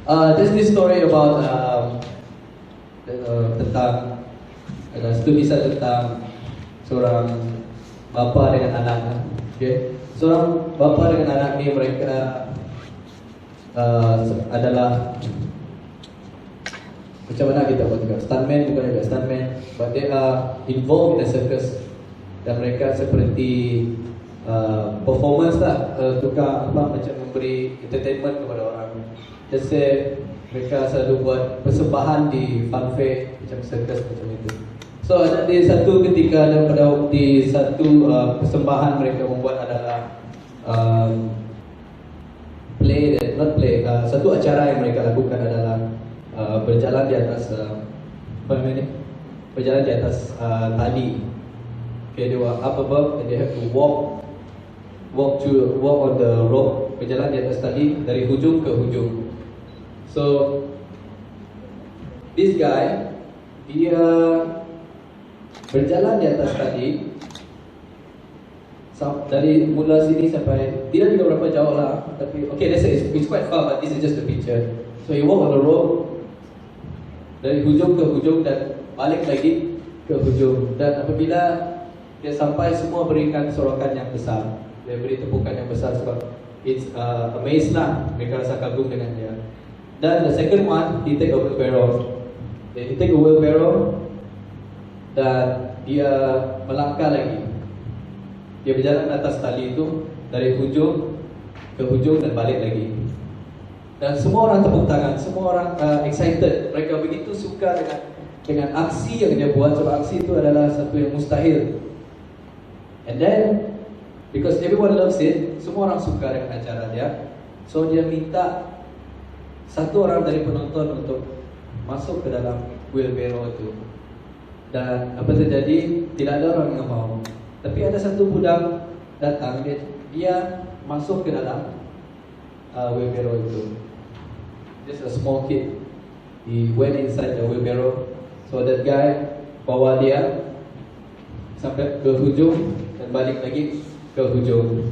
There's this story about tentang ada studi kisah tentang seorang bapa dengan anak. Okay, seorang bapa dengan anak ni mereka adalah macam mana kita buat juga stuntman, bukan juga stuntman, but they are involved in a circus dan mereka seperti performance lah, tukar apa macam memberi entertainment kepada orang. Just say mereka selalu buat persembahan di funfair macam circus macam itu. So ada di satu ketika di satu persembahan mereka membuat adalah satu acara yang mereka lakukan adalah berjalan di atas berjalan di atas tali. Okay, they were up above and they have to walk on the rope, berjalan di atas tali dari hujung ke hujung. So this guy dia berjalan di atas tali dari mula sini sampai tidak juga berapa jauh lah, tapi okay, let's say it's quite far, but this is just a picture. So he walk on the rope dari hujung ke hujung dan balik lagi ke hujung, dan apabila dia sampai semua berikan sorakan yang besar, dia beri tepukan yang besar sebab it's amazed lah, mereka rasa kagum dengan dia. Dan the second one, he take a wheelbarrow. He take a wheelbarrow dan dia melangkah lagi. Dia berjalan atas tali itu dari hujung ke hujung dan balik lagi. Dan semua orang tepuk tangan, semua orang excited. Mereka begitu suka dengan aksi yang dia buat, sebab aksi itu adalah satu yang mustahil. And then because everyone loves it, semua orang suka dengan acara dia. So dia minta satu orang dari penonton untuk masuk ke dalam wheelbarrow itu. Dan apa terjadi? Tidak ada orang yang mau. Tapi ada satu budak datang, dia masuk ke dalam wheelbarrow itu. Just a small kid. He went inside the wheelbarrow. So that guy bawa dia sampai ke hujung dan balik lagi ke hujung.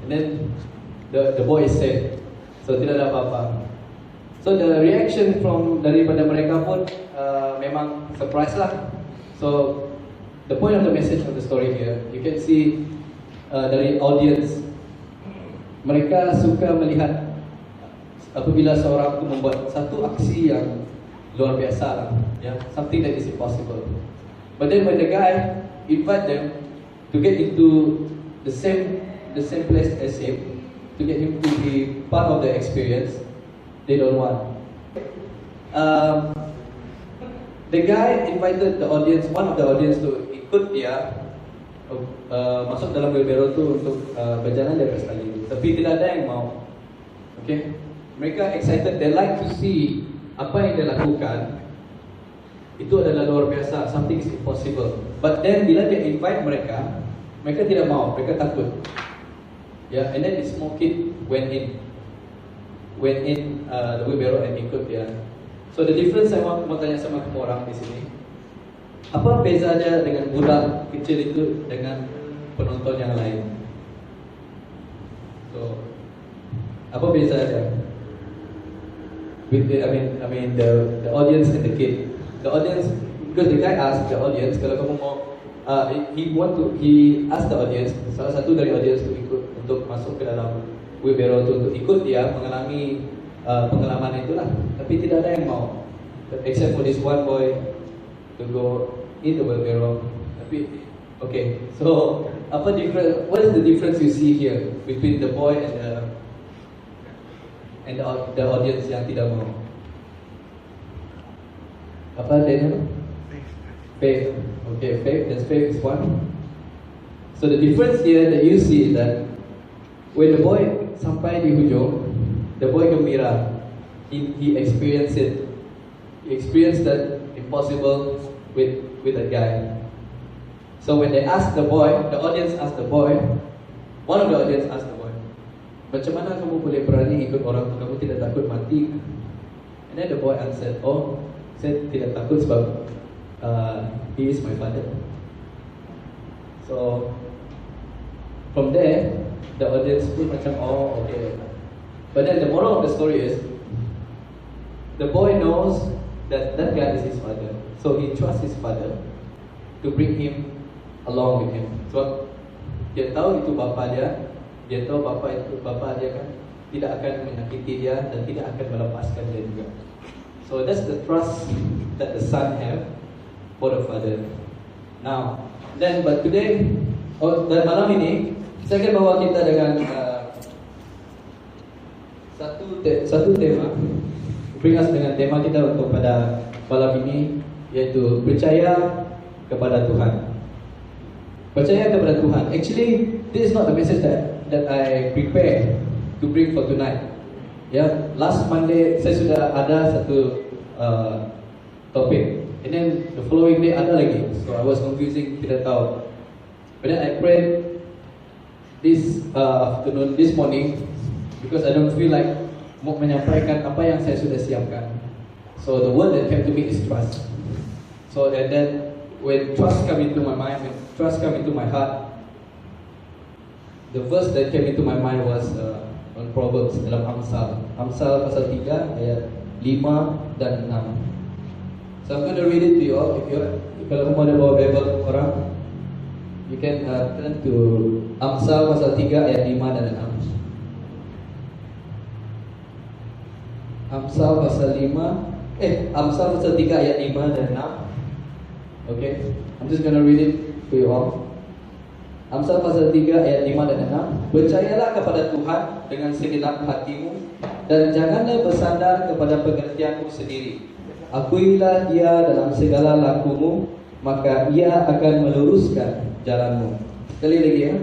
And then the boy is safe. So tidak ada apa-apa. So the reaction daripada mereka pun memang surprise lah. So the point of the message of the story here, you can see dari audience, mereka suka melihat apabila seorang itu membuat satu aksi yang luar biasa lah, something that is impossible. But then when the guy invite them to get into the same place as him, to get him to be part of the experience, they don't want. The guy invited the audience, one of the audience, to ikut dia masuk dalam wheelbarrow tu untuk berjalan di atas tali itu. Tapi tidak ada yang mau. Okay, mereka excited, they like to see apa yang dia lakukan. Itu adalah luar biasa, something is impossible. But then bila dia invite mereka, mereka tidak mau, mereka takut. Yeah, and then this small kid went in the wheelbarrow and ikut dia. So the difference saya mau tanya sama kamu orang di sini, apa bezanya dengan budak kecil itu dengan penonton yang lain? So apa bezanya? With the audience and the kid. The audience, because the guy asked the audience, kalau kamu mau, he asked the audience, salah satu dari audience itu ikut untuk masuk ke dalam wheelbarrow itu untuk ikut dia mengalami pengalaman itulah. Tapi tidak ada yang mau, except for this one boy to go in the wheelbarrow. Tapi okay, so what is the difference you see here between the boy and the audience yang tidak mau? Apa Daniel? Faith. Okay, faith. That's faith is one. So the difference here that you see is that when the boy sampai di hujung, the boy gembira. He experienced it. He experienced that impossible with that guy. So when they asked the boy, the audience asked the boy, one of the audience asked the boy, macam mana kamu boleh berani ikut orang tu? Kamu tidak takut mati? And then the boy answered, oh, saya tidak takut sebab he is my father. So from there, the audience pun macam, oh okay, But then the moral of the story is, the boy knows that that guy is his father, so he trusts his father to bring him along with him. So dia tahu itu bapa dia tahu bapa dia kan tidak akan menyakiti dia dan tidak akan melepaskan dia juga. So that's the trust that the son have for the father. Now, but today, dan malam ini saya akan bawa kita dengan satu tema, bring us dengan tema kita untuk pada malam ini, yaitu percaya kepada Tuhan. Percaya kepada Tuhan. Actually, this is not the message that I prepare to bring for tonight. Ya, last Monday saya sudah ada satu topik, and then the following day ada lagi. So I was confusing, tidak tahu. But then I prayed this afternoon, this morning, because I don't feel like mau menyampaikan apa yang saya sudah siapkan. So the word that came to me is trust. So and then when trust come into my mind, when trust come into my heart, the verse that came into my mind was on Proverbs dalam Amsal pasal 3 ayat 5 dan 6. So I'm going to read it to you all. Kalau kamu ada bawa Bible orang, you can turn to Amsal pasal 3 ayat 5 dan 6. Amsal pasal 3 ayat 5 dan 6. Okay, I'm just going to read it to you all. Amsal pasal 3 ayat 5 dan 6. Percayalah kepada Tuhan dengan segenap hatimu, dan janganlah bersandar kepada pengertianmu sendiri. Akuilah Dia dalam segala lakumu, maka Ia akan meluruskan jalanmu. Sekali lagi ya.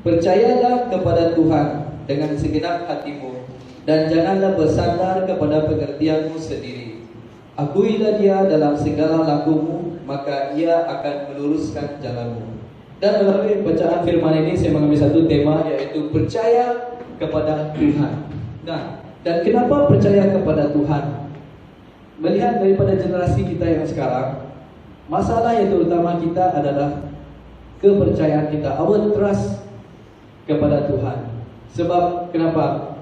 Percayalah kepada Tuhan dengan segenap hatimu, dan janganlah bersandar kepada pengertianmu sendiri. Akuilah Dia dalam segala lakumu, maka Ia akan meluruskan jalanmu. Dan melalui bacaan firman ini saya mengambil satu tema, yaitu percaya kepada Tuhan. Nah, dan kenapa percaya kepada Tuhan? Melihat daripada generasi kita yang sekarang, masalah yang terutama kita adalah kepercayaan kita, our trust kepada Tuhan. Sebab kenapa?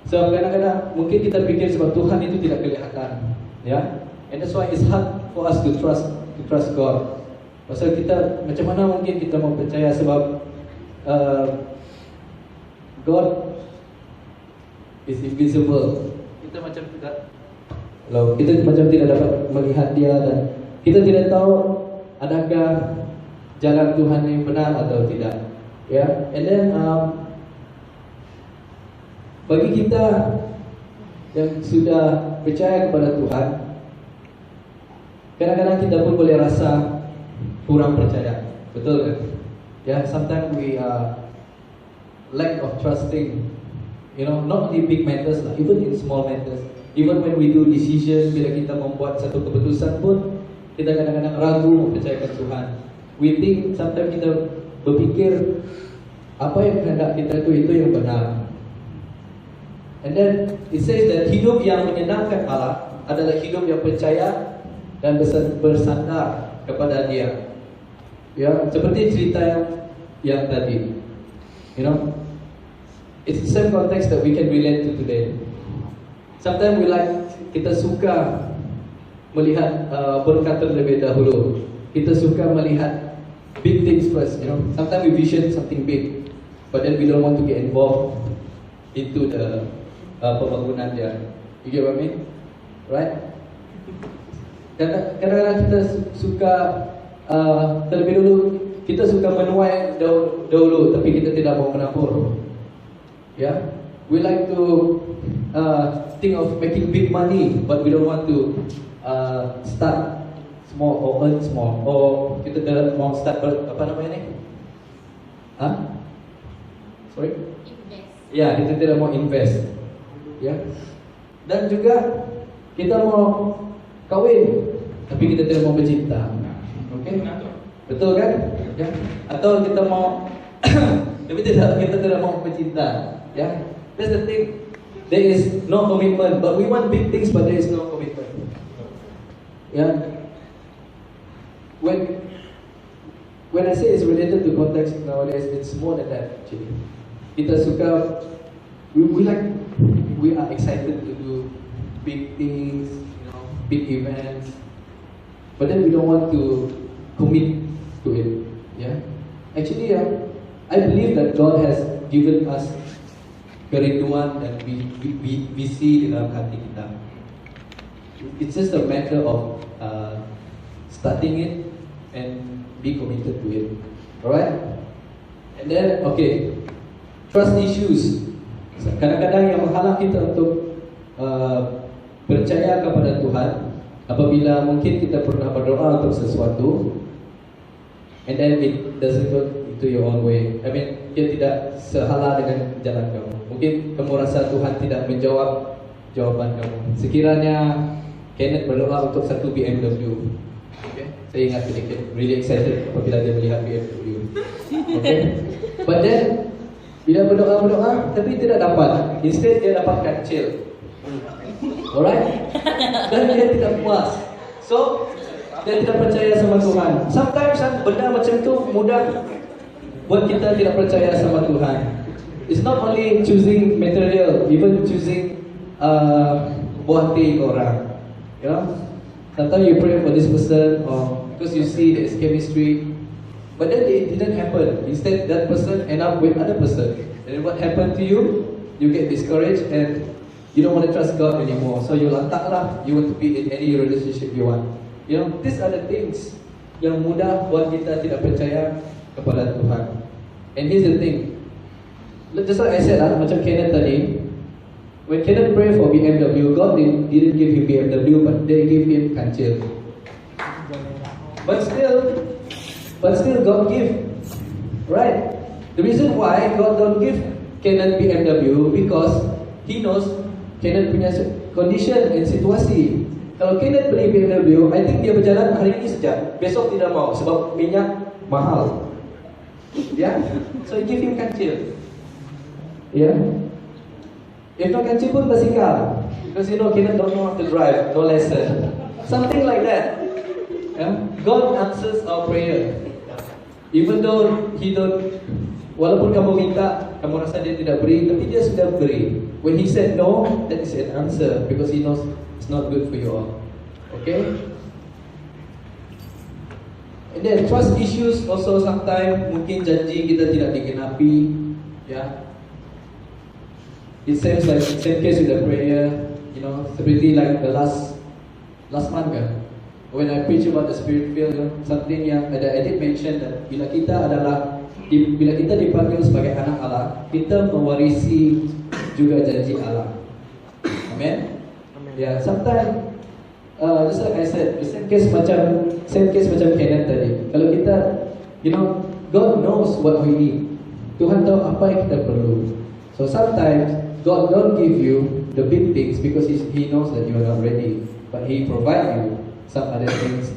Sebab kadang-kadang mungkin kita pikir sebab Tuhan itu tidak kelihatan, ya. And that's why it's hard for us to trust God. Pasal kita, macam mana mungkin kita mau percaya sebab God is invisible. Kita macam tidak dapat melihat Dia, dan kita tidak tahu adakah jalan Tuhan yang benar atau tidak. Ya, and then bagi kita yang sudah percaya kepada Tuhan, kadang-kadang kita pun boleh rasa kurang percaya, betul kan? Ya, sometimes we lack of trusting, not in big matters lah, even in small matters. Even when we do decision, bila kita membuat satu keputusan pun, kita kadang-kadang ragu mempercayakan Tuhan. We think, sometimes kita berfikir apa yang kehendak kita itu yang benar. And then it says that hidup yang menyenangkan Allah adalah hidup yang percaya dan bersandar kepada Dia. Ya, seperti cerita yang tadi. It's the same context that we can relate to today. Sometimes kita suka melihat berkata terlebih dahulu. Kita suka melihat big things first. Sometimes we vision something big, but then we don't want to get involved into the pembangunan dia. You get what I mean? Right? Kadang-kadang kita suka terlebih dulu, kita suka menuai dahulu, tapi kita tidak mau menabur. Ya, we like to think of making big money, but we don't want to start small or earn small. Or kita tidak mau start apa namanya ni? Sorry? Invest. Ya, kita tidak mau invest. Ya. Dan juga kita mau kawin, tapi kita tidak mau bercinta. Okay? Betul kan? Ya. Atau kita mau tapi kita tidak mau bercinta. Ya. That's the thing. There is no commitment, but we want big things, but there is no commitment. Yeah. When I say it's related to context nowadays, it's more than that actually. Kita suka we are excited to do big things, big events, but then we don't want to commit to it. Yeah, actually, I believe that God has given us kerinduan dan visi di dalam hati kita. It's just a matter of starting it and be committed to it. Alright? And then, okay, trust issues. Kadang-kadang yang menghalang kita untuk percaya kepada Tuhan apabila mungkin kita pernah berdoa untuk sesuatu and then it doesn't go into your own way. I mean, dia tidak sehala dengan jalan kamu. Mungkin kamu rasa Tuhan tidak menjawab jawaban kamu. Sekiranya Kenneth berdoa untuk satu BMW. Okay? Saya ingat sedikit, really excited apabila dia melihat BMW. Okay? But then, bila berdoa, tapi tidak dapat. Instead, dia dapat kancil. Alright? Dan dia tidak puas. So, dia tidak percaya sama Tuhan. Sometimes, benda macam tu mudah buat kita tidak percaya sama Tuhan. It's not only choosing material, even choosing buah hati orang. You know, sometimes you pray for this person or because you see there's chemistry, but then it didn't happen. Instead, that person end up with other person. And what happened to you? You get discouraged and you don't want to trust God anymore. So you lantak lah. You want to be in any relationship you want. You know, these are the things yang mudah buat kita tidak percaya kepada Tuhan. And here's the thing. Just like I said macam Kenneth tadi. When Kenneth prayed for BMW, God didn't give him BMW, but they gave him kancil. But still God give. Right? The reason why God don't give Kenneth BMW because He knows Kenneth punya condition and situasi. Kalau Kenneth beli BMW, I think dia berjalan hari ini saja, besok tidak mau sebab minyak mahal. Yeah? So He give him kancil. Yeah? If not kancil pun basikal. Because Kenneth don't know how to drive, no lesson. Something like that. Yeah? God answers our prayer. Even though He don't, walaupun kamu minta, kamu rasa dia tidak beri, tapi dia sudah beri. When He said no, that is an answer because He knows it's not good for you all. Okay? And then trust issues also sometimes mungkin janji kita tidak digenapi. Yeah. It seems like same case with the prayer, seperti like the last month kan. When I preach about the spirit field, something yang I did mention that bila kita dipanggil sebagai anak Allah, kita mewarisi juga janji Allah. Amen. Yeah, sometimes just like I said, the same case macam Kenneth tadi. Kalau kita, God knows what we need. Tuhan tahu apa yang kita perlu. So sometimes God don't give you the big things because He knows that you are not ready, but He provide you some other things,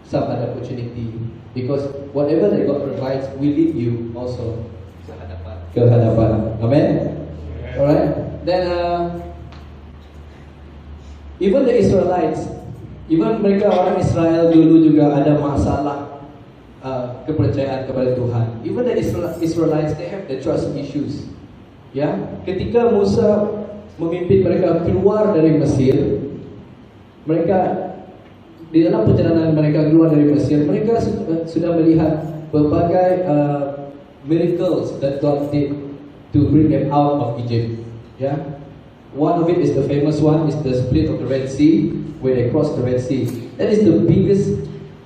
some other opportunity. Because whatever that God provides will lead you also ke hadapan. Amen. Alright. Then even the Israelites, even mereka orang Israel dulu juga ada masalah kepercayaan kepada Tuhan. Even the Israelites, they have the trust issues. Ya, ketika Musa memimpin mereka keluar dari Mesir, mereka di dalam perjalanan mereka keluar dari Mesir, mereka sudah melihat berbagai miracles that God did to bring them out of Egypt. Ya, one of it is the famous one is the split of the Red Sea, where they crossed the Red Sea. That is the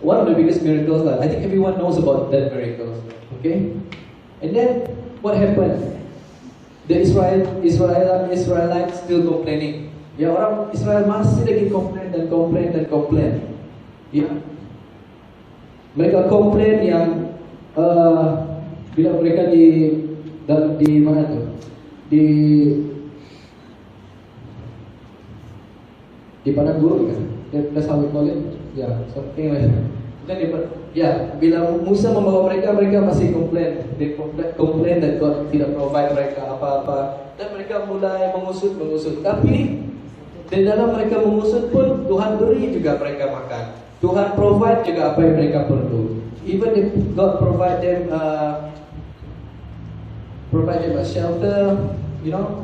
one of the biggest miracles. I think everyone knows about that miracle. Okay, and then what happened? The Israelites still complaining. Ya, orang Israel masih lagi komplain. Ya, mereka komplain yang bila mereka di mana tu? Di padang gurun kan? That's how we call it. Yeah, something like that. Ya, bila Musa membawa mereka masih komplain. They complain that God tidak provide mereka apa-apa. Dan mereka mulai mengusut. Tapi di dalam mereka mengusut pun Tuhan beri juga mereka makan. Tuhan provide juga apa yang mereka perlu. Even if God provide them a shelter, you know,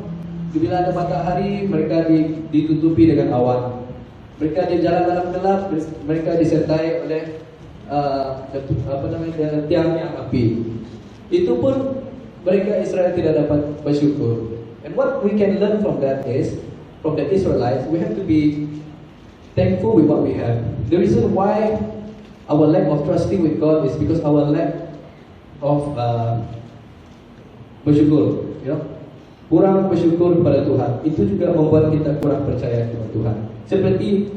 bila ada matahari, mereka ditutupi dengan awan. Mereka di jalan dalam gelap, mereka disertai oleh tiang yang api. Itu pun mereka Israel tidak dapat bersyukur. And what we can learn from that is, from the Israelites, we have to be thankful with what we have. The reason why our lack of trusting with God is because our lack of bersyukur, you know, kurang bersyukur kepada Tuhan. Itu juga membuat kita kurang percaya kepada Tuhan. Seperti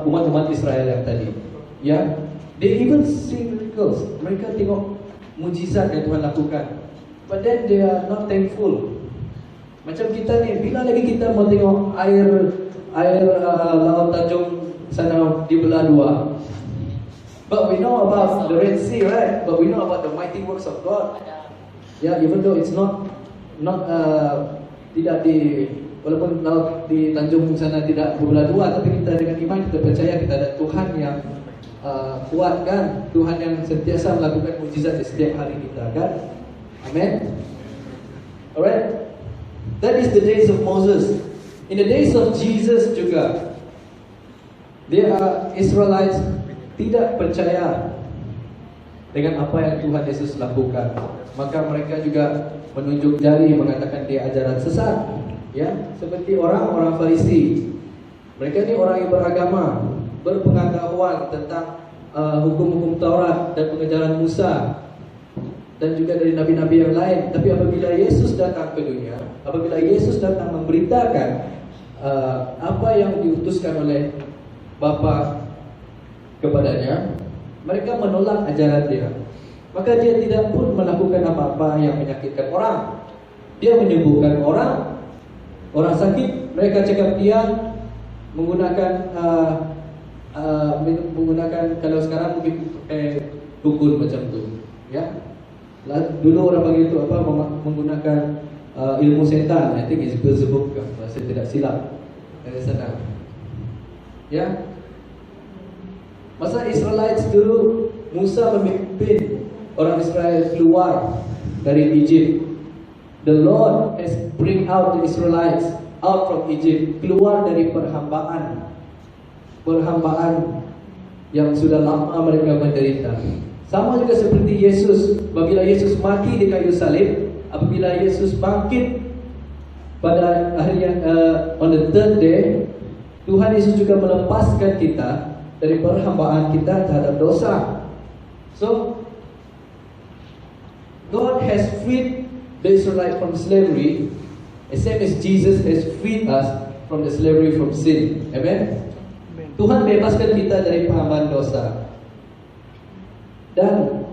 umat-umat Israel yang tadi, ya, they even see miracles. Mereka tengok mujizat yang Tuhan lakukan, but then they are not thankful. Macam kita ni, bila lagi kita mau tengok air Laut Tanjung sana dibelah dua. But we know about the Red Sea, right? But we know about the mighty works of God. Yeah, even though it's not tidak di, walaupun laut di Tanjung sana tidak berbelah dua, tapi kita dengan iman kita percaya kita ada Tuhan yang kuat, kan? Tuhan yang sentiasa melakukan mukjizat di setiap hari kita, kan? Amen. Alright. That is the days of Moses. In the days of Jesus juga, there are Israelites tidak percaya dengan apa yang Tuhan Yesus lakukan. Maka mereka juga menunjuk jari mengatakan dia ajaran sesat, ya, seperti orang-orang Farisi. Mereka ni orang yang beragama, berpengetahuan tentang hukum-hukum Taurat dan pengejaran Musa dan juga dari nabi-nabi yang lain. Tapi apabila Yesus datang ke dunia, apabila Yesus datang memberitakan apa yang diutuskan oleh Bapa kepadanya, mereka menolak ajaran dia. Maka dia tidak pun melakukan apa-apa yang menyakitkan orang. Dia menyembuhkan orang sakit. Mereka cakap dia menggunakan kalau sekarang mungkin pakai dukun macam tu, ya. Dulu orang panggil itu apa, menggunakan ilmu setan. I think it's Beelzebub, saya tidak silap dari sana, ya. Masa Israelites dulu, Musa memimpin orang Israel keluar dari Egypt. The Lord has bring out the Israelites out from Egypt, keluar dari perhambaan yang sudah lama mereka menderita. Sama juga seperti Yesus, apabila Yesus mati di kayu salib, apabila Yesus bangkit pada hari yang on the third day, Tuhan Yesus juga melepaskan kita dari perhambaan kita terhadap dosa. So God has freed the Israelites from slavery, as same as Jesus has freed us from the slavery from sin. Amen. Tuhan bebaskan kita dari perhambaan dosa. Dan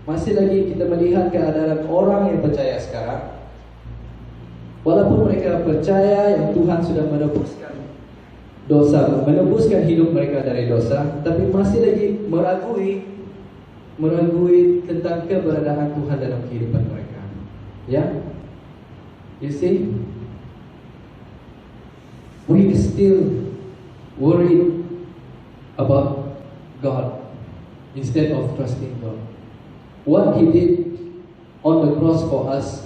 masih lagi kita melihat keadaan orang yang percaya sekarang. Walaupun mereka percaya yang Tuhan sudah menebuskan dosa, menebuskan hidup mereka dari dosa, tapi masih lagi meragui tentang keberadaan Tuhan dalam kehidupan mereka. Ya, you see, we still worried about God instead of trusting God. What He did on the cross for us,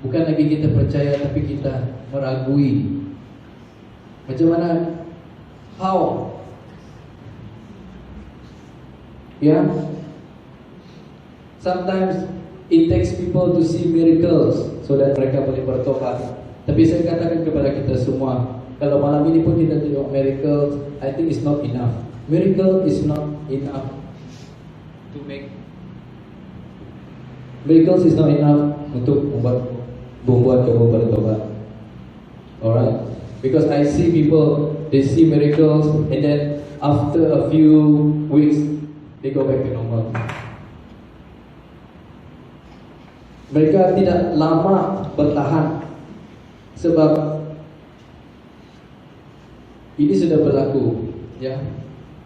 bukan lagi kita percaya, tapi kita meragui. Macam mana? How? Yeah. Sometimes it takes people to see miracles so that mereka boleh bertobat. Tapi saya katakan kepada kita semua, kalau malam ini pun kita tengok miracles, I think it's not enough. Miracle is not enough to make. Miracles is not enough untuk membuat kamu bertobat. Alright? Because I see people, they see miracles, and then after a few weeks, they go back to normal. Mereka tidak lama bertahan, sebab ini sudah berlaku, ya.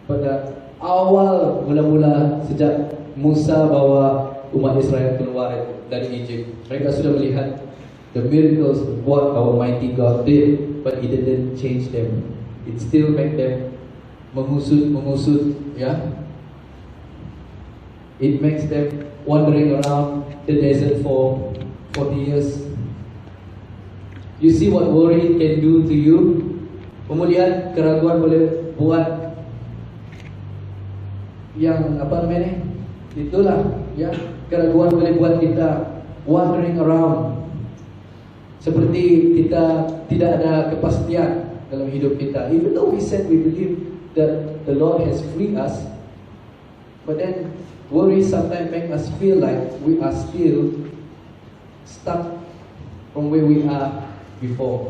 Pada awal mula-mula sejak Musa bawa umat Israel keluar dari Egypt, mereka sudah melihat the miracles what our mighty God did, but it didn't change them. It still make them mengusut, ya. It makes them wandering around the desert for 40 years. You see what worry can do to you? Kamu lihat keraguan boleh buat yang apa namanya? Itulah ya, keraguan boleh buat kita wandering around. Seperti kita tidak ada kepastian dalam hidup kita. Even though we said we believe that the Lord has freed us, but then worry sometimes make us feel like we are still stuck from where we are before.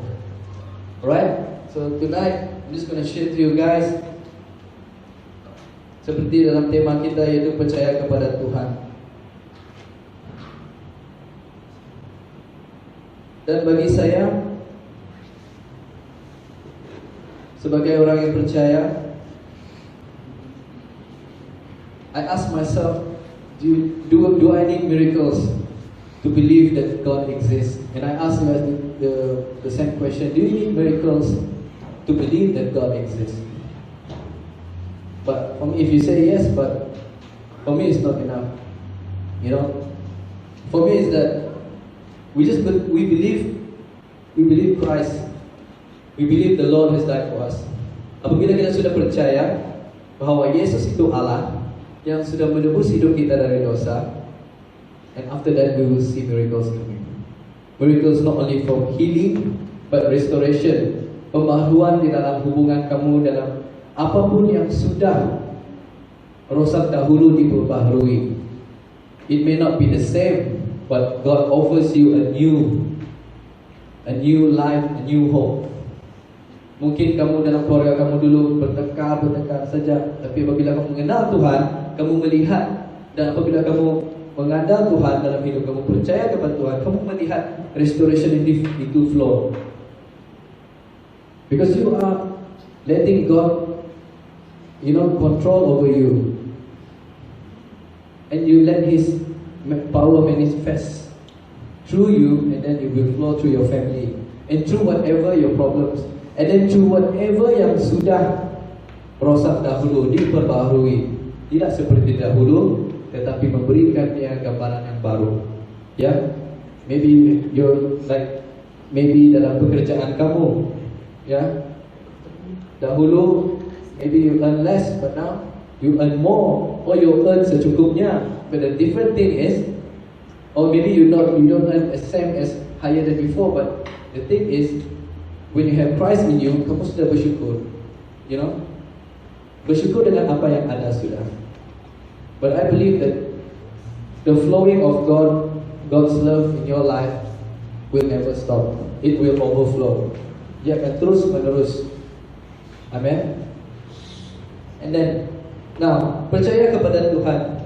Alright? So tonight, I'm just going to share to you guys, seperti dalam tema kita, yaitu percaya kepada Tuhan. Dan bagi saya, sebagai orang yang percaya, I ask myself, do I need miracles to believe that God exists? And I ask you the same question, do you need miracles to believe that God exists? But for me, if you say yes, but for me it's not enough. You know, for me it's that we believe Christ. We believe the Lord has died for us. Apabila kita sudah percaya bahwa Yesus itu Allah yang sudah menebus hidup kita dari dosa, and after that we will see miracles coming. Miracles not only for healing, but restoration, pembaharuan di dalam hubungan kamu, dalam apapun yang sudah rosak dahulu diperbaharui. It may not be the same, but God offers you a new life, a new hope. Mungkin kamu dalam keluarga kamu dulu bertengkar saja, tapi apabila kamu mengenal Tuhan, kamu melihat, dan apabila kamu mengandalkan Tuhan dalam hidup kamu, percaya kepada Tuhan, kamu melihat restoration itu flow. Because you are letting God, control over you, and you let His power manifest through you, and then it will flow through your family, and through whatever your problems, and then through whatever yang sudah rosak dahulu diperbaharui, tidak seperti dahulu, tetapi memberikan dia gambaran yang baru. Ya, maybe maybe dalam pekerjaan kamu, ya, dahulu maybe you earn less, but now you earn more, or you earn secukupnya. But the different thing is, or maybe you don't earn the same as higher than before, but the thing is, when you have Christ in you, kamu sudah bersyukur, bersyukur dengan apa yang ada sudah. But I believe that the flowing of God's love in your life will never stop. It will overflow. Dia akan terus menerus. Amen. And then, now, percaya kepada Tuhan.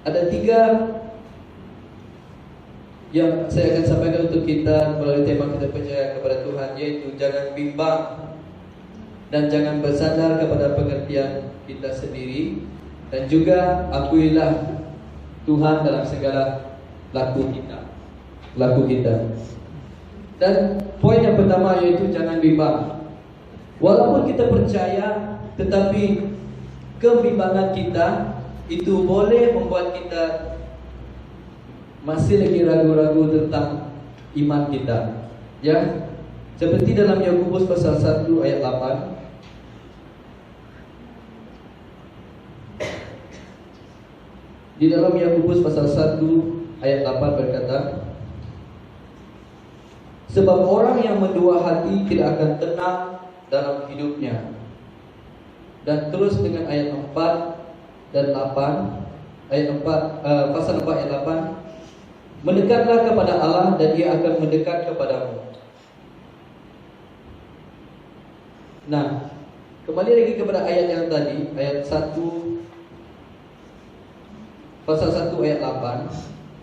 Ada 3 yang saya akan sampaikan untuk kita melalui tema kita percaya kepada Tuhan, yaitu jangan bimbang dan jangan bersandar kepada pengertian kita sendiri, dan juga akuilah Tuhan dalam segala laku kita. Dan poin yang pertama yaitu jangan bimbang. Walaupun kita percaya, tetapi kebimbangan kita itu boleh membuat kita masih lagi ragu-ragu tentang iman kita. Ya, seperti dalam Yakobus pasal 1 ayat 8. Di dalam Yakobus pasal 1 ayat 8 berkata, sebab orang yang mendua hati tidak akan tenang dalam hidupnya. Dan terus dengan ayat 4 dan 8, ayat 4, pasal 4 ayat 8, mendekatlah kepada Allah dan Ia akan mendekat kepadamu. Nah, kembali lagi kepada ayat yang tadi, ayat 1, pasal 1 ayat 8.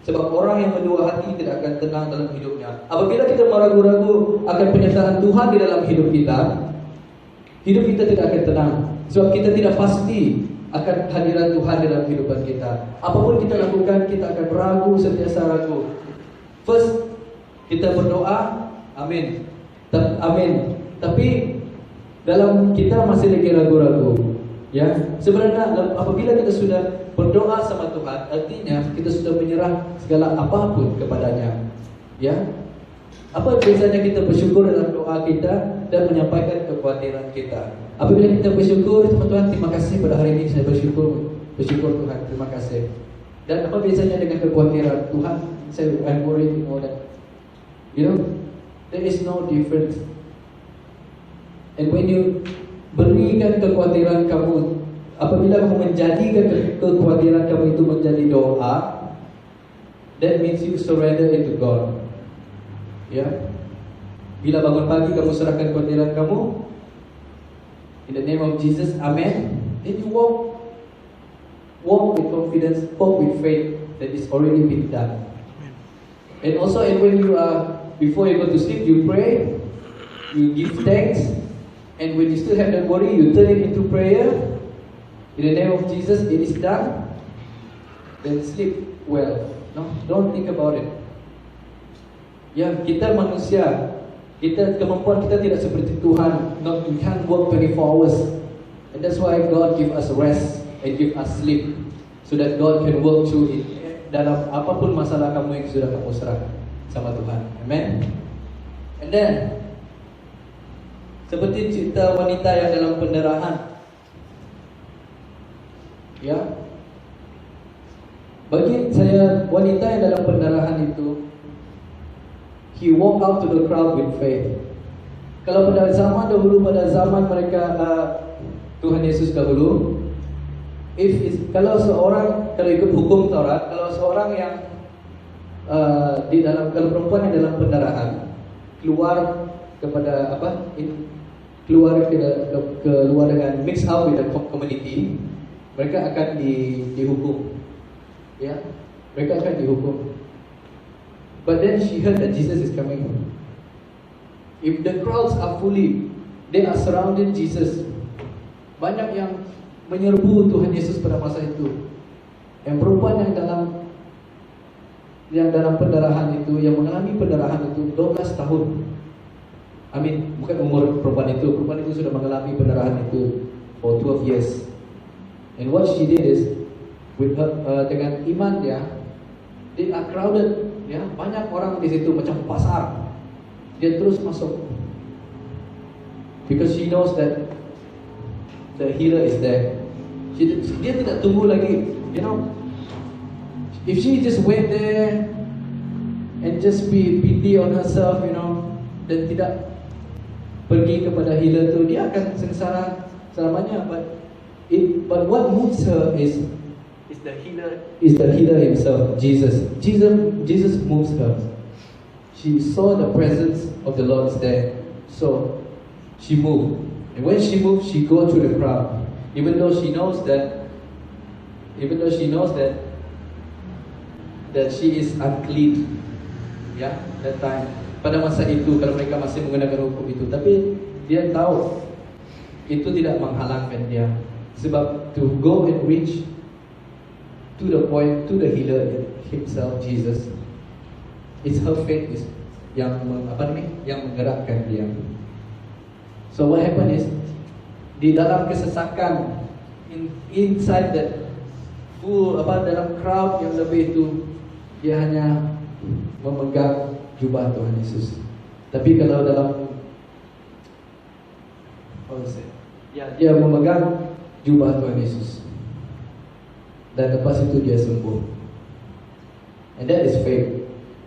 Sebab orang yang mendua hati tidak akan tenang dalam hidupnya. Apabila kita meragu-ragu akan penyertaan Tuhan di dalam hidup kita, hidup kita tidak akan tenang. Sebab kita tidak pasti akan hadiran Tuhan dalam kehidupan kita. Apapun kita lakukan, kita akan ragu, sentiasa ragu. First, kita berdoa, amin. Amin. Tapi dalam kita masih lagi ragu-ragu. Ya, sebenarnya apabila kita sudah berdoa sama Tuhan, artinya kita sudah menyerah segala apapun kepadanya. Ya, apa biasanya kita bersyukur dalam doa kita dan menyampaikan kekhawatiran kita. Apabila kita bersyukur, Tuhan terima kasih pada hari ini saya bersyukur Tuhan, terima kasih. Dan apa biasanya dengan kekhawatiran Tuhan, I'm worried, that there is no difference. And when you berikan kekhawatiran kamu, apabila kamu menjadikan kekhawatiran kamu itu menjadi doa, that means you surrender it to God. Ya, bila bangun pagi kamu serahkan kekhawatiran kamu, in the name of Jesus, Amen. Then you walk with confidence, walk with faith that is already been done. And also, when you before you go to sleep, you pray, you give thanks, and when you still have that worry, you turn it into prayer. In the name of Jesus, it is done. Then sleep well. No, don't think about it. Ya, kita manusia, kemampuan kita tidak seperti Tuhan. No, we can't work 24 hours, and that's why God give us rest and give us sleep, so that God can work through it. Dalam apapun masalah kamu yang sudah kamu serahkan sama Tuhan. Amen. And then, seperti cerita wanita yang dalam pendarahan. Ya, bagi saya wanita yang dalam pendarahan itu, he walk out to the crowd with faith. Kalau pada zaman dahulu, pada zaman mereka Tuhan Yesus dahulu, kalau ikut hukum Taurat, kalau seorang yang kalau perempuan yang dalam pendarahan keluar dengan mix out with the community, mereka akan dihukum. Ya, mereka akan dihukum. But then she heard that Jesus is coming. If the crowds are they are surrounding Jesus. Banyak yang menyerbu Tuhan Yesus pada masa itu. Yang perempuan yang dalam pendarahan itu, yang mengalami pendarahan itu 12 tahun. Bukan umur perempuan itu sudah mengalami pendarahan itu for 12 years. And what she did is, with her, dengan iman dia, they are crowded. Ya, banyak orang di situ macam pasar. Dia terus masuk. Because she knows that the healer is there. Dia tidak tunggu lagi. If she just went there and just be pity on herself, dan tidak pergi kepada healer tu, dia akan sengsara selamanya. But what moves her is the healer himself, Jesus. Jesus moves her. She saw the presence of the Lord is there, so she moved. And when she moved, she go through the crowd, even though she knows that she is unclean. Ya, that time. Pada masa itu, kalau mereka masih menggunakan hukum itu, tapi dia tahu itu tidak menghalangkan dia, sebab to go and reach to the point, to the healer himself, Jesus. It's her faith yang menggerakkan dia. So what happened is, di dalam kesesakan, inside that dalam crowd yang lebih itu, dia hanya memegang jubah Tuhan Yesus. Tapi kalau dia memegang jubah Tuhan Yesus, dan lepas itu dia sembuh. And that is faith.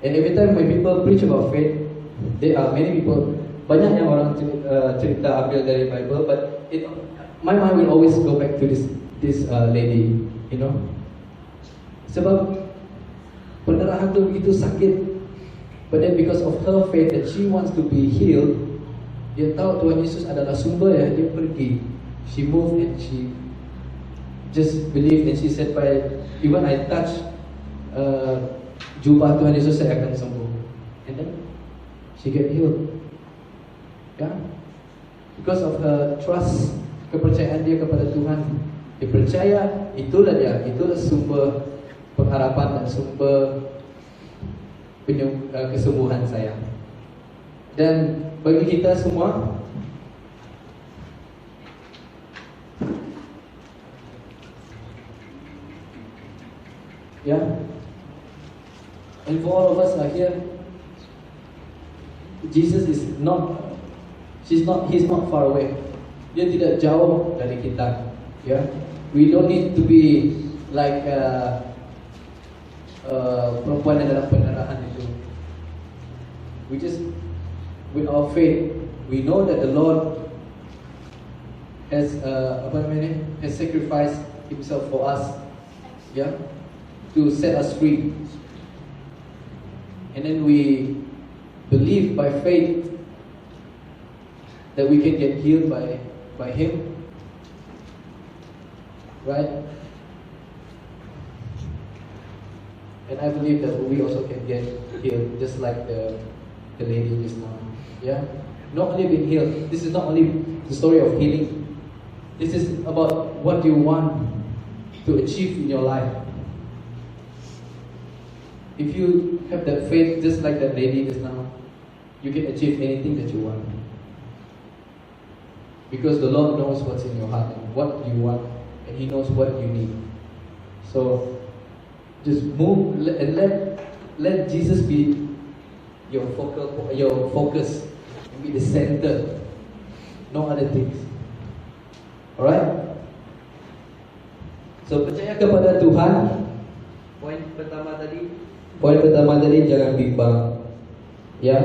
And every time when people preach about faith, there are many people, banyak yang orang cerita ambil dari Bible, but my mind will always go back to this lady, sebab pendarahan itu begitu sakit, but then because of her faith that she wants to be healed, dia tahu Tuhan Yesus adalah sumber, ya, dia pergi, she moved and she just believed, and she said, even I touch jubah Tuhan Yesus, saya akan sembuh. And then she get healed. Ya, because of her trust, kepercayaan dia kepada Tuhan. Dia percaya itulah sumber pengharapan dan sumber kesembuhan saya. Dan bagi kita semua, Yeah. And for all of us are here, Jesus is not, he's not far away. Dia tidak jauh dari kita. Yeah. We don't need to be like perempuan yang dalam pendarahan itu. We just, with our faith, we know that the Lord has has sacrificed Himself for us, yeah, to set us free. And then we believe by faith that we can get healed by Him, right? And I believe that we also can get healed, just like the lady just now. Yeah, not only being healed. This is not only the story of healing. This is about what you want to achieve in your life. If you have that faith, just like that lady just now, you can achieve anything that you want. Because the Lord knows what's in your heart and what you want, and He knows what you need. So just move and let Jesus be your focus, and be the center, no other things. Alright? So percaya kepada Tuhan. Poin pertama tadi jangan bimbang, ya.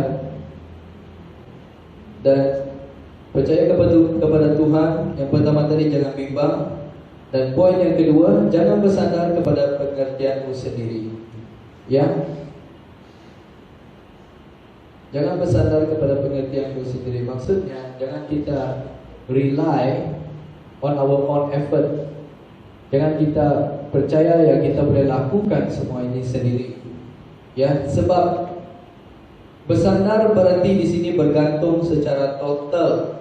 Dan percaya kepada Tuhan. Yang pertama tadi jangan bimbang. Dan poin yang kedua, jangan bersandar kepada pengertianmu sendiri, ya. Jangan bersandar kepada pengertianmu sendiri. Maksudnya jangan kita rely on our own effort. Jangan kita percaya yang kita boleh lakukan semua ini sendiri, ya. Sebab bersandar berarti di sini bergantung secara total.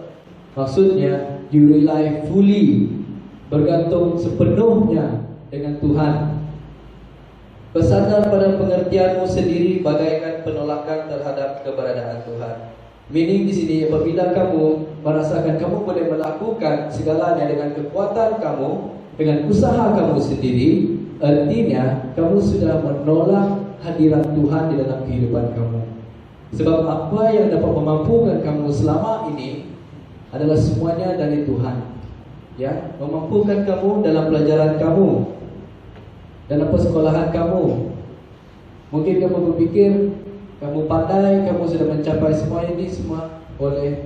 Maksudnya you rely fully, bergantung sepenuhnya dengan Tuhan. Bersandar pada pengertianmu sendiri bagaikan penolakan terhadap keberadaan Tuhan. Meaning di sini apabila kamu merasakan kamu boleh melakukan segalanya dengan kekuatan kamu, dengan usaha kamu sendiri, artinya kamu sudah menolak hadirat Tuhan di dalam kehidupan kamu. Sebab apa yang dapat memampukan kamu selama ini adalah semuanya dari Tuhan, ya. Memampukan kamu dalam pelajaran kamu, dalam persekolahan kamu. Mungkin kamu berpikir kamu pandai, kamu sudah mencapai semua ini semua oleh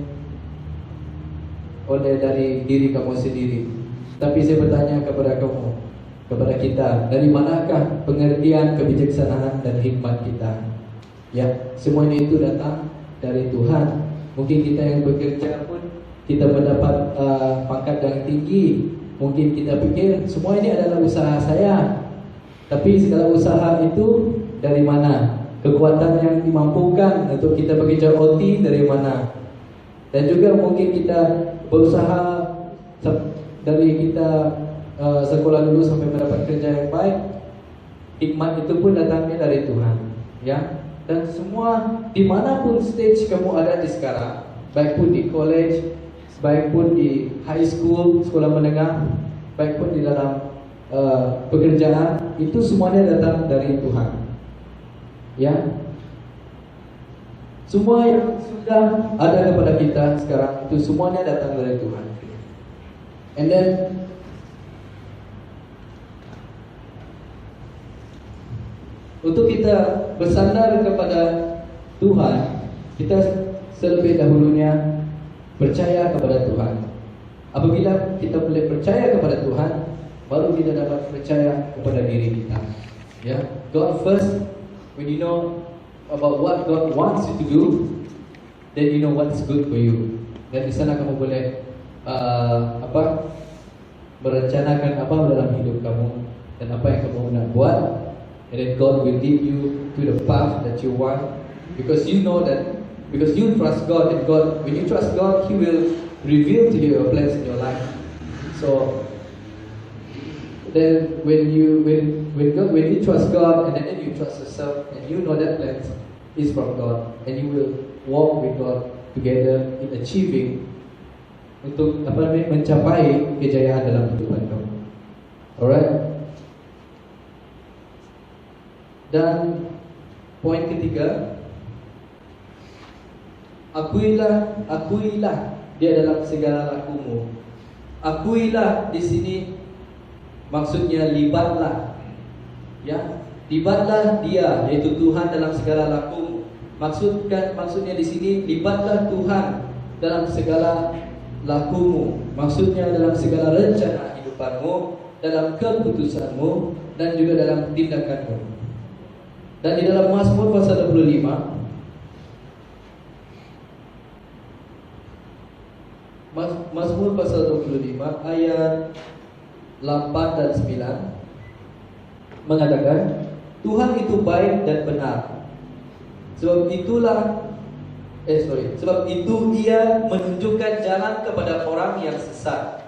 dari diri kamu sendiri. Tapi saya bertanya kepada kamu, kepada kita, dari manakah pengertian, kebijaksanaan dan hikmat kita? Ya, semuanya itu datang dari Tuhan. Mungkin kita yang bekerja pun kita mendapat pangkat yang tinggi. Mungkin kita pikir semua ini adalah usaha saya. Tapi segala usaha itu dari mana? Kekuatan yang dimampukan untuk kita bekerja OT dari mana? Dan juga mungkin kita berusaha dari kita sekolah dulu sampai mendapat kerja yang baik. Hikmat itu pun datangnya dari Tuhan, ya. Dan semua dimanapun stage kamu ada di sekarang, baik pun di college, baik pun di high school, sekolah menengah, baik pun di dalam pekerjaan, itu semuanya datang dari Tuhan, ya. Semua yang sudah ada kepada kita sekarang itu semuanya datang dari Tuhan. And then untuk kita bersandar kepada Tuhan, kita terlebih dahulunya percaya kepada Tuhan. Apabila kita boleh percaya kepada Tuhan, baru kita dapat percaya kepada diri kita, ya. God first. When you know about what God wants you to do, then you know what's good for you. Dan di sana kamu boleh merencanakan apa dalam hidup kamu dan apa yang kamu nak buat. And then God will lead you to the path that you want, because you know that, because you trust God, and God, when you trust God, He will reveal to you your plans in your life. So then when you trust God, and then you trust yourself, and you know that plan is from God, and you will walk with God together in achieving, untuk mencapai kejayaan dalam kehidupan kamu. Alright. Dan poin ketiga, akuilah dia dalam segala lakumu. Akuilah di sini maksudnya libatlah, ya, libatlah dia, yaitu Tuhan dalam segala lakumu. Maksudnya di sini libatlah Tuhan dalam segala lakumu. Maksudnya dalam segala rencana hidupanmu, dalam keputusanmu, dan juga dalam tindakanmu. Dan di dalam Mazmur pasal 25, Mazmur pasal 25 ayat 8 dan 9 mengatakan, Tuhan itu baik dan benar. Sebab itu ia menunjukkan jalan kepada orang yang sesat.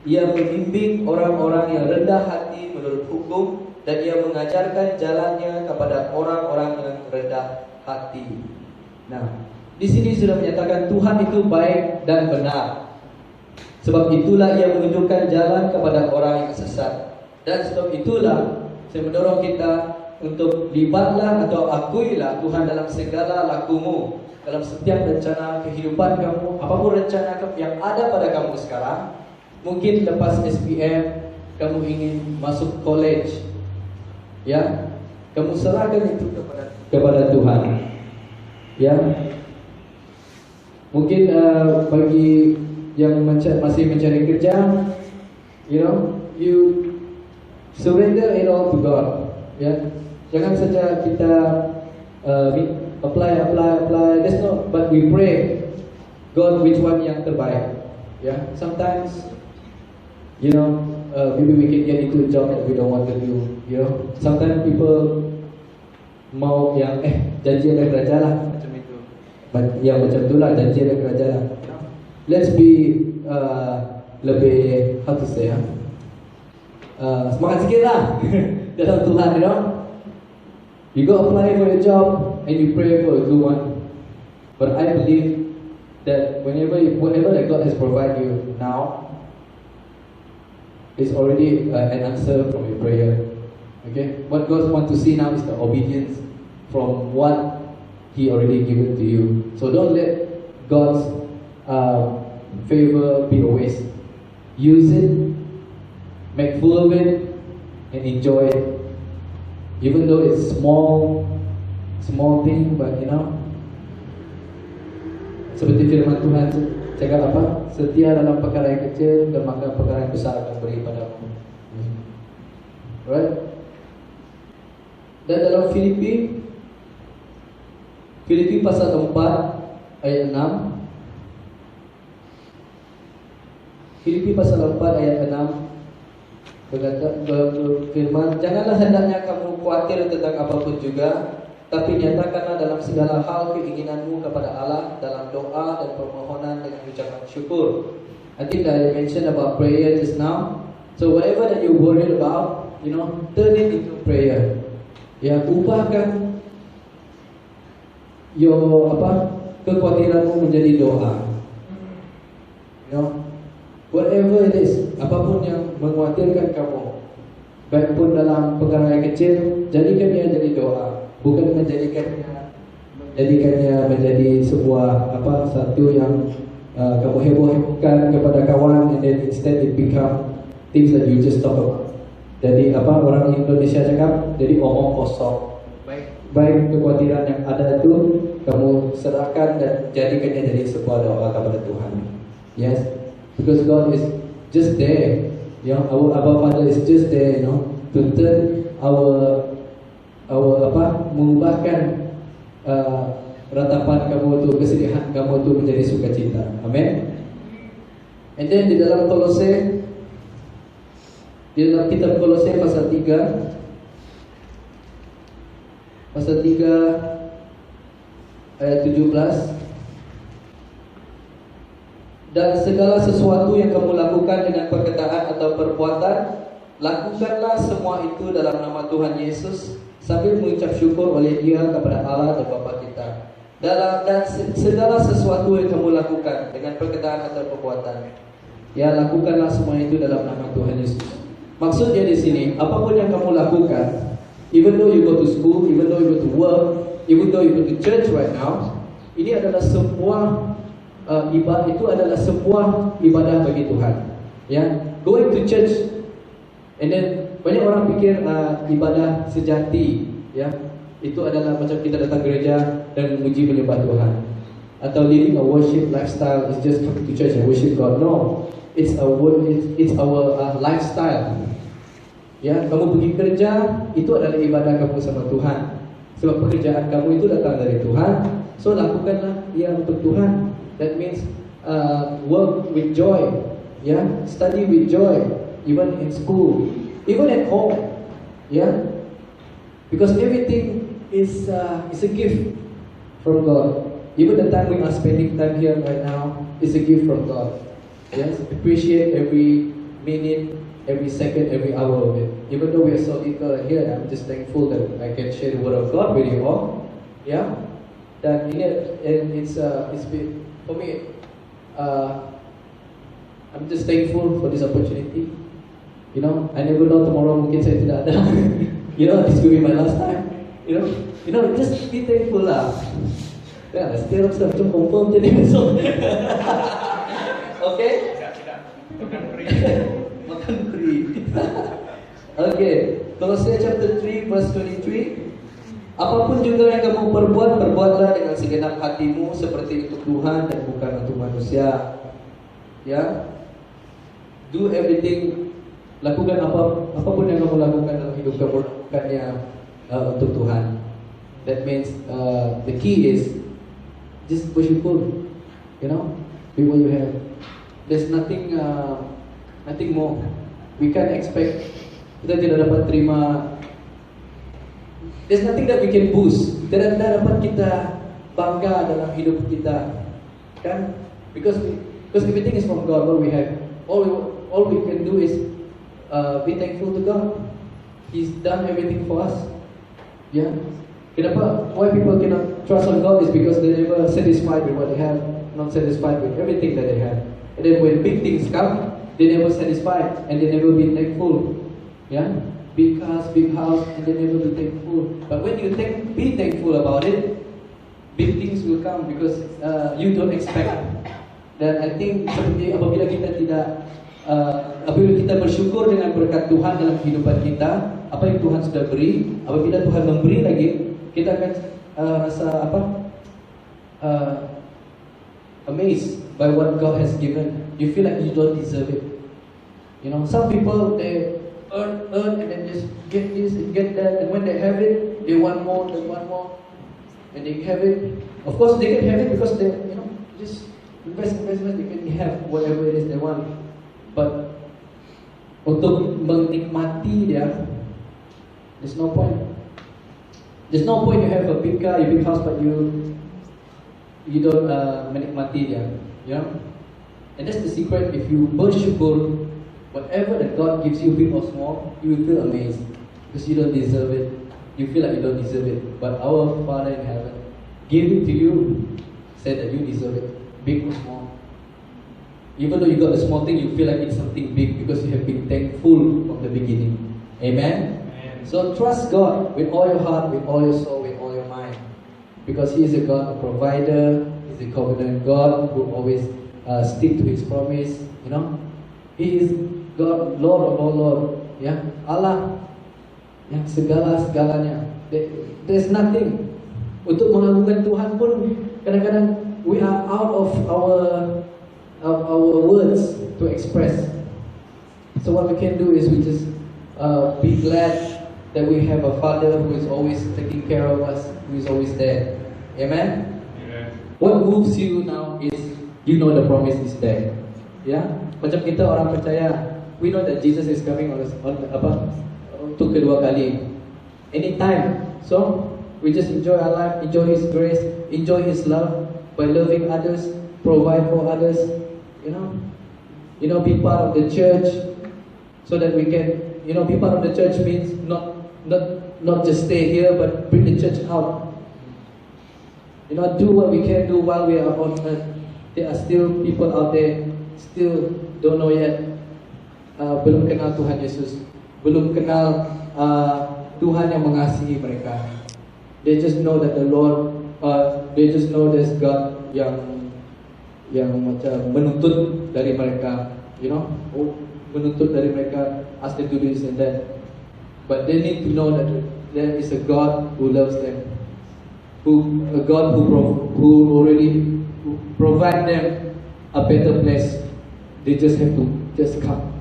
Ia membimbing orang-orang yang rendah hati menurut hukum, dan ia mengajarkan jalannya kepada orang-orang yang rendah hati. Nah, di sini sudah menyatakan Tuhan itu baik dan benar. Sebab itulah ia menunjukkan jalan kepada orang yang sesat. Dan sebab itulah saya mendorong kita untuk libatlah atau akuilah Tuhan dalam segala lakumu, dalam setiap rencana kehidupan kamu, apapun rencana yang ada pada kamu sekarang. Mungkin lepas SPM kamu ingin masuk college, ya, kamu serahkan itu kepada Tuhan, ya. Mungkin bagi yang masih mencari kerja, you surrender it all to God, ya. Jangan saja kita apply. That's not, but we pray God which one yang terbaik, ya. Sometimes maybe we can get into a job that we don't want to do. Sometimes people mau yang janji ada kerja lah, macam itu. Ya macam itulah, janji ada kerja lah. Let's be lebih, how to say, semangat sikit lah dalam Tuhan, You go apply for a job and you pray for a good one. But I believe that whatever that God has provided you now, it's already an answer from your prayer. Okay, what God wants to see now is the obedience from what He already given to you. So don't let God's favor be a waste. Use it, make full of it, and enjoy it. Even though it's small thing, but seperti firman Tuhan cakap apa? Setia dalam perkara yang kecil, dan maka perkara yang besar akan beri padamu. Right? Dan dalam Filipi pasal 4 ayat 6. Filipi pasal 4 ayat 6 berfirman, janganlah hendaknya kamu khawatir tentang apapun juga, tapi nyatakanlah dalam segala hal keinginanmu kepada Allah dalam doa dan permohonan dengan ucapan syukur. I think that I mentioned about prayer just now. So whatever that you worried about, turn it into prayer. Ya, ubahkan kekhawatiranmu menjadi doa. Whatever it is, apapun yang mengkhawatirkan kamu, baik pun dalam perkara yang kecil, jadikan dia jadi doa, bukan menjadikannya menjadi sebuah satu yang kamu heboh-hebohkan kepada kawan, and then instead it become things that you just talk about. Jadi orang Indonesia cakap, jadi omong kosong. Baik kekhawatiran yang ada itu kamu serahkan dan jadikannya jadi sebuah doa kepada Tuhan. Yes, because God is just there. Our Father is just there, to turn mengubahkan ratapan kamu itu, kesedihan kamu itu menjadi sukacita. Amin. And then di dalam kitab Kolose pasal 3 ayat 17, dan segala sesuatu yang kamu lakukan dengan perkataan atau perbuatan, lakukanlah semua itu dalam nama Tuhan Yesus, sambil mengucap syukur oleh Dia kepada Allah dan Bapa kita. Dan segala sesuatu yang kamu lakukan dengan perkataan atau perbuatan, ya, lakukanlah semua itu dalam nama Tuhan Yesus. Maksudnya di sini, apapun yang kamu lakukan, even though you go to school, even though you go to work, even though you go to church right now, ini adalah sebuah ibadah, itu adalah sebuah ibadah bagi Tuhan. Ya, going to church, and then banyak orang pikir ibadah sejati, ya, itu adalah macam kita datang gereja dan memuji menyembah Tuhan, atau living a worship lifestyle is just coming to church and worship God. No, it's our lifestyle. Ya, kamu pergi kerja, itu adalah ibadah kamu sama Tuhan. Sebab pekerjaan kamu itu datang dari Tuhan. So lakukanlah ia untuk Tuhan. That means work with joy. Ya, study with joy. Even in school, even at home. Ya, because everything is a gift from God. Even the time we are spending time here right now is a gift from God. Yes, appreciate every minute, every second, every hour of it. Even though we are so little here, I'm just thankful that I can share the word of God with you all. Yeah, that it's been for me. I'm just thankful for this opportunity. You know, I never know tomorrow mungkin saya tidak ada. You know, this will be my last time. You know, just be thankful lah. Yeah, setiap macam confirm jadi besok. Okay? Makan free. Okay, Kolose chapter 3 verse 23. Apapun juga yang kamu perbuat, perbuatlah dengan segenap hatimu seperti untuk Tuhan dan bukan untuk manusia. Ya, do everything, lakukan apapun yang kamu lakukan dalam hidup kamu, lakukannya untuk Tuhan. That means the key is just bersyukur. You know, with what you have. There's nothing more. We can't expect. Kita tidak dapat terima. There's nothing that we can boost. Tidak dapat kita bangga dalam hidup kita, kan? Because everything is from God. What we have, all we can do is be thankful to God. He's done everything for us. Yeah. Kenapa? Why people cannot trust on God is because they never satisfied with what they have, not satisfied with everything that they have. And then when big things come, they never satisfied and they never be thankful. Yeah, big cars, big house, and they never be thankful. But when you be thankful about it, big things will come because you don't expect. Dan I think seperti apabila kita bersyukur dengan berkat Tuhan dalam kehidupan kita, apa yang Tuhan sudah beri, apabila Tuhan memberi lagi, kita akan rasa amazed by what God has given. You feel like you don't deserve it. You know, some people they earn and then just get this and get that, and when they have it, they want more, and they have it. Of course, they can have it because they, you know, just investment, they can have whatever it is they want. But untuk menikmati dia, there's no point. There's no point you have a big car, a big house, but you don't menikmati dia, you know. And that's the secret. If you bersyukur, whatever that God gives you, big or small, you will feel amazed because you don't deserve it. You feel like you don't deserve it, but our Father in heaven gave it to you, said that you deserve it, big or small. Even though you got a small thing, you feel like it's something big because you have been thankful from the beginning. Amen? So trust God with all your heart, with all your soul, with all your mind, because He is a God, a provider. He's a covenant God who always stick to His promise. You know, He is God, Lord of all Lord. Ya, Allah yang segala-segalanya. There's nothing. Untuk mengagungkan Tuhan pun kadang-kadang we are out of our words to express. So what we can do is we just be glad that we have a Father who is always taking care of us, who is always there. Amen? Amen. What moves you now is you know the promise is there. Ya, macam kita orang percaya, we know that Jesus is coming untuk kedua kali, anytime. So we just enjoy our life, enjoy His grace, enjoy His love by loving others, provide for others. You know, be part of the church, so that we can, be part of the church means not just stay here, but bring the church out. Do what we can do while we are on earth. There are still people out there still don't know yet, belum kenal Tuhan Yesus, belum kenal Tuhan yang mengasihi mereka. They just know that the Lord, they just know there's God yang macam menuntut dari mereka, you know, menuntut dari mereka, ask them to do this and that. But they need to know that there is a God who loves them, a God who already provide them a better place. They just have to just come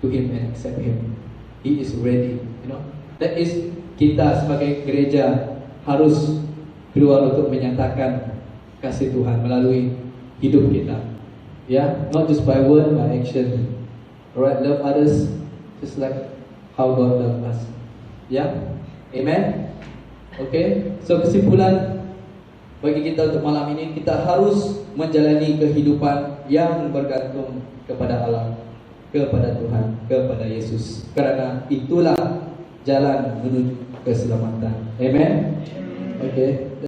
to Him and accept Him. He is ready, you know. That is, kita sebagai gereja harus keluar untuk menyatakan kasih Tuhan melalui hidup kita. Yeah, not just by word, by action. Alright, love others just like how God loves us. Yeah, amen. Okay, so kesimpulan bagi kita untuk malam ini, kita harus menjalani kehidupan yang bergantung kepada Allah, kepada Tuhan, kepada Yesus. Karena itulah jalan menuju keselamatan. Amen. Okay.